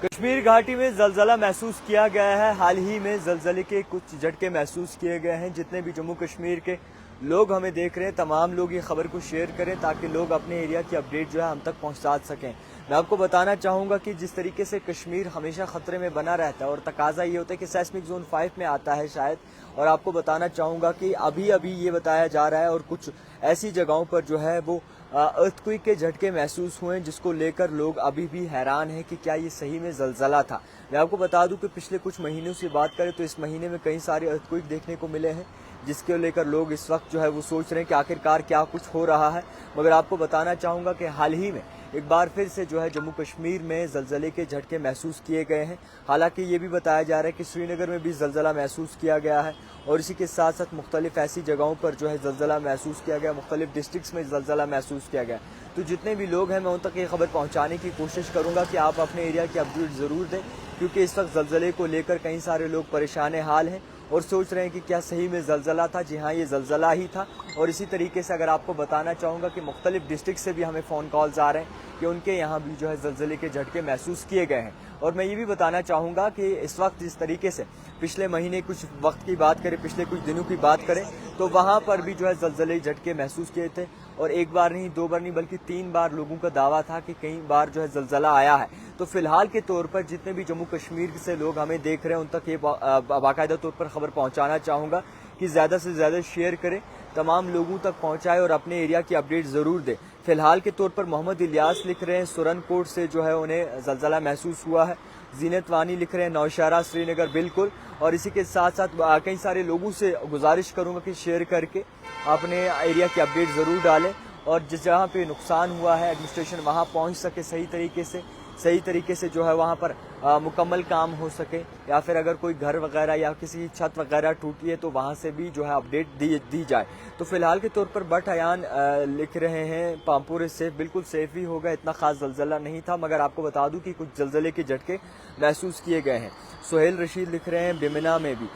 کشمیر گھاٹی میں زلزلہ محسوس کیا گیا ہے۔ حال ہی میں زلزلے کے کچھ جھٹکے محسوس کیے گئے ہیں۔ جتنے بھی جموں کشمیر کے لوگ ہمیں دیکھ رہے ہیں، تمام لوگ یہ خبر کو شیئر کریں تاکہ لوگ اپنے ایریا کی اپڈیٹ جو ہے ہم تک پہنچا سکیں۔ میں آپ کو بتانا چاہوں گا کہ جس طریقے سے کشمیر ہمیشہ خطرے میں بنا رہتا ہے اور تقاضا یہ ہوتا ہے کہ سیسمک زون 5 میں آتا ہے شاید، اور آپ کو بتانا چاہوں گا کہ ابھی یہ بتایا جا رہا ہے اور کچھ ایسی جگہوں پر جو ہے وہ ارتھکویک کے جھٹکے محسوس ہوئے ہیں، جس کو لے کر لوگ ابھی بھی حیران ہیں کہ کیا یہ صحیح میں زلزلہ تھا۔ میں آپ کو بتا دوں کہ پچھلے کچھ مہینوں سے بات کریں تو اس مہینے میں کئی سارے ارتھکویک دیکھنے کو ملے ہیں، جس کو لے کر لوگ اس وقت جو ہے وہ سوچ رہے ہیں کہ آخرکار کیا کچھ ہو رہا ہے۔ مگر آپ کو بتانا چاہوں گا کہ حال ہی میں ایک بار پھر سے جو ہے جموں کشمیر میں زلزلے کے جھٹکے محسوس کیے گئے ہیں۔ حالانکہ یہ بھی بتایا جا رہا ہے کہ سری نگر میں بھی زلزلہ محسوس کیا گیا ہے، اور اسی کے ساتھ ساتھ مختلف ایسی جگہوں پر جو ہے زلزلہ محسوس کیا گیا، مختلف ڈسٹرکٹس میں زلزلہ محسوس کیا گیا۔ تو جتنے بھی لوگ ہیں میں ان تک یہ خبر پہنچانے کی کوشش کروں گا کہ آپ اپنے ایریا کی اپڈیٹ ضرور دیں، کیونکہ اس وقت زلزلے کو لے کر کئی سارے لوگ پریشان حال ہیں اور سوچ رہے ہیں کہ کیا صحیح میں زلزلہ تھا۔ جی ہاں، یہ زلزلہ ہی تھا۔ اور اسی طریقے سے اگر آپ کو بتانا چاہوں گا کہ مختلف ڈسٹرکٹ سے بھی ہمیں فون کالز آ رہے ہیں کہ ان کے یہاں بھی جو ہے زلزلے کے جھٹکے محسوس کیے گئے ہیں۔ اور میں یہ بھی بتانا چاہوں گا کہ اس وقت جس طریقے سے پچھلے مہینے کچھ وقت کی بات کریں، پچھلے کچھ دنوں کی بات کریں تو وہاں پر بھی جو ہے زلزلے جھٹکے محسوس کیے تھے، اور ایک بار نہیں، دو بار نہیں بلکہ 3 بار لوگوں کا دعویٰ تھا کہ کئی بار جو ہے زلزلہ آیا ہے۔ تو فی الحال کے طور پر جتنے بھی جموں کشمیر سے لوگ ہمیں دیکھ رہے ہیں ان تک یہ باقاعدہ طور پر خبر پہنچانا چاہوں گا کہ زیادہ سے زیادہ شیئر کریں، تمام لوگوں تک پہنچائے اور اپنے ایریا کی اپڈیٹ ضرور دیں۔ فی الحال کے طور پر محمد الیاس لکھ رہے ہیں سرن کوٹ سے جو ہے انہیں زلزلہ محسوس ہوا ہے۔ زینت وانی لکھ رہے ہیں نوشہرہ سری نگر بالکل۔ اور اسی کے ساتھ ساتھ کئی سارے لوگوں سے گزارش کروں گا کہ شیئر کر کے اپنے ایریا کی اپڈیٹ ضرور ڈالیں، اور جس جہاں پہ نقصان ہوا ہے ایڈمنسٹریشن وہاں پہنچ سکے صحیح طریقے سے جو ہے وہاں پر مکمل کام ہو سکے، یا پھر اگر کوئی گھر وغیرہ یا کسی چھت وغیرہ ٹوٹی ہے تو وہاں سے بھی جو ہے اپڈیٹ دی جائے۔ تو فی الحال کے طور پر بٹ ایان لکھ رہے ہیں پامپور سیف، بالکل سیف ہی ہوگا، اتنا خاص زلزلہ نہیں تھا، مگر آپ کو بتا دوں کہ کچھ زلزلے کے جھٹکے محسوس کیے گئے ہیں۔ سہیل رشید لکھ رہے ہیں بیمنا میں بھی۔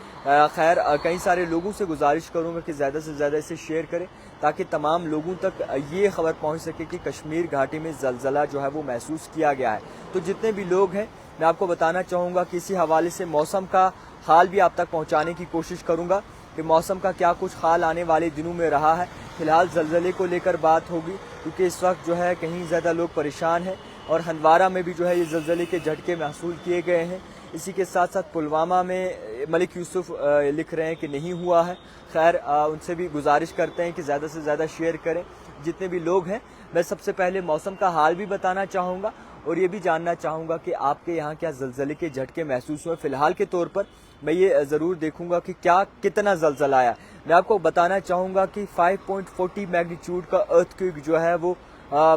خیر، کئی سارے لوگوں سے گزارش کروں گا کہ زیادہ سے زیادہ اسے شیئر کریں تاکہ تمام لوگوں تک یہ خبر پہنچ سکے کہ کشمیر گھاٹی میں زلزلہ جو ہے وہ محسوس کیا گیا ہے۔ تو جتنے بھی لوگ ہیں میں آپ کو بتانا چاہوں گا کہ اسی حوالے سے موسم کا حال بھی آپ تک پہنچانے کی کوشش کروں گا کہ موسم کا کیا کچھ حال آنے والے دنوں میں رہا ہے۔ فی الحال زلزلے کو لے کر بات ہوگی، کیونکہ اس وقت جو ہے کہیں زیادہ لوگ پریشان ہیں، اور ہندوارہ میں بھی جو ہے یہ زلزلے کے جھٹکے محسوس کیے گئے ہیں۔ اسی کے ساتھ ساتھ پلوامہ میں ملک یوسف لکھ رہے ہیں کہ نہیں ہوا ہے۔ خیر، ان سے بھی گزارش کرتے ہیں کہ زیادہ سے زیادہ شیئر کریں جتنے بھی لوگ ہیں۔ میں سب سے پہلے موسم کا حال بھی بتانا چاہوں گا اور یہ بھی جاننا چاہوں گا کہ آپ کے یہاں کیا زلزلے کے جھٹکے محسوس ہوئے۔ فی الحال کے طور پر میں یہ ضرور دیکھوں گا کہ کتنا زلزلہ آیا۔ میں آپ کو بتانا چاہوں گا کہ 5.40 میگنیچیوڈ کا ارتھکویک جو ہے وہ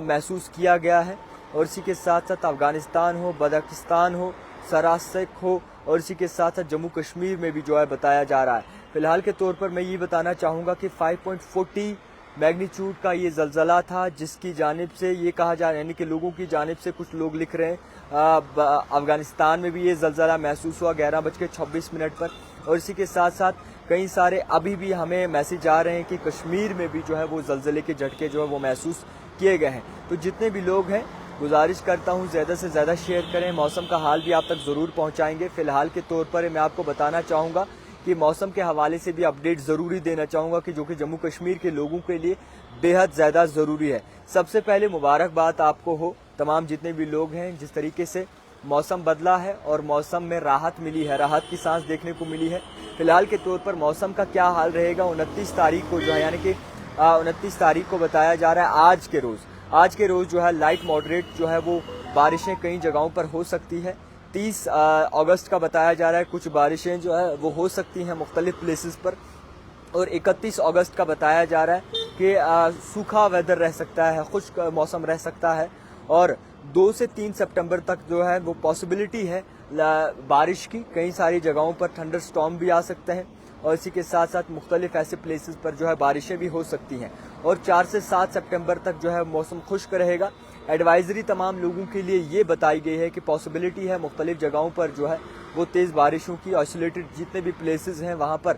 محسوس کیا گیا ہے، اور اسی کے ساتھ ساتھ افغانستان ہو، بداخستان ہو، سراسک ہو، اور اسی کے ساتھ ساتھ جموں کشمیر میں بھی جو ہے بتایا جا رہا ہے۔ فی الحال کے طور پر میں یہ بتانا چاہوں گا کہ 5.40 میگنیچیوڈ کا یہ زلزلہ تھا، جس کی جانب سے یہ کہا جا رہا ہے، یعنی کہ لوگوں کی جانب سے کچھ لوگ لکھ رہے ہیں افغانستان میں بھی یہ زلزلہ محسوس ہوا 11:26 پر، اور اسی کے ساتھ ساتھ کئی سارے ابھی بھی ہمیں میسج آ رہے ہیں کہ کشمیر میں بھی جو ہے وہ زلزلے کے جھٹکے جو ہے وہ محسوس کیے گئے ہیں۔ تو جتنے بھی لوگ ہیں گزارش کرتا ہوں زیادہ سے زیادہ شیئر کریں، موسم کا حال بھی آپ تک ضرور پہنچائیں گے۔ فی الحال کے طور پر میں آپ کو بتانا چاہوں گا کہ موسم کے حوالے سے بھی اپڈیٹ ضروری دینا چاہوں گا کہ جو کہ جموں کشمیر کے لوگوں کے لیے بے حد زیادہ ضروری ہے۔ سب سے پہلے مبارکباد آپ کو ہو، تمام جتنے بھی لوگ ہیں، جس طریقے سے موسم بدلا ہے اور موسم میں راحت ملی ہے، راحت کی سانس دیکھنے کو ملی ہے۔ فی الحال کے طور پر موسم کا کیا حال رہے گا 29 تاریخ کو جو ہے، یعنی کہ 29 تاریخ کو بتایا جا رہا ہے آج کے روز جو ہے لائٹ ماڈریٹ جو ہے وہ بارشیں کئی جگہوں پر ہو سکتی ہے۔ 30 اگست کا بتایا جا رہا ہے کچھ بارشیں جو ہے وہ ہو سکتی ہیں مختلف پلیسز پر، اور 31 اگست کا بتایا جا رہا ہے کہ سوکھا ویدر رہ سکتا ہے، خشک موسم رہ سکتا ہے، اور 2 سے 3 سپٹمبر تک جو ہے وہ پاسبلٹی ہے بارش کی، کئی ساری جگہوں پر تھنڈر سٹارم بھی آ سکتے ہیں، اور اسی کے ساتھ ساتھ مختلف ایسے پلیسز پر جو ہے بارشیں بھی ہو سکتی ہیں، اور 4 سے 7 سپٹمبر تک جو ہے موسم خشک رہے گا۔ ایڈوائزری تمام لوگوں کے لیے یہ بتائی گئی ہے کہ پاسبلٹی ہے مختلف جگہوں پر جو ہے وہ تیز بارشوں کی، آئسولیٹڈ جتنے بھی پلیسز ہیں وہاں پر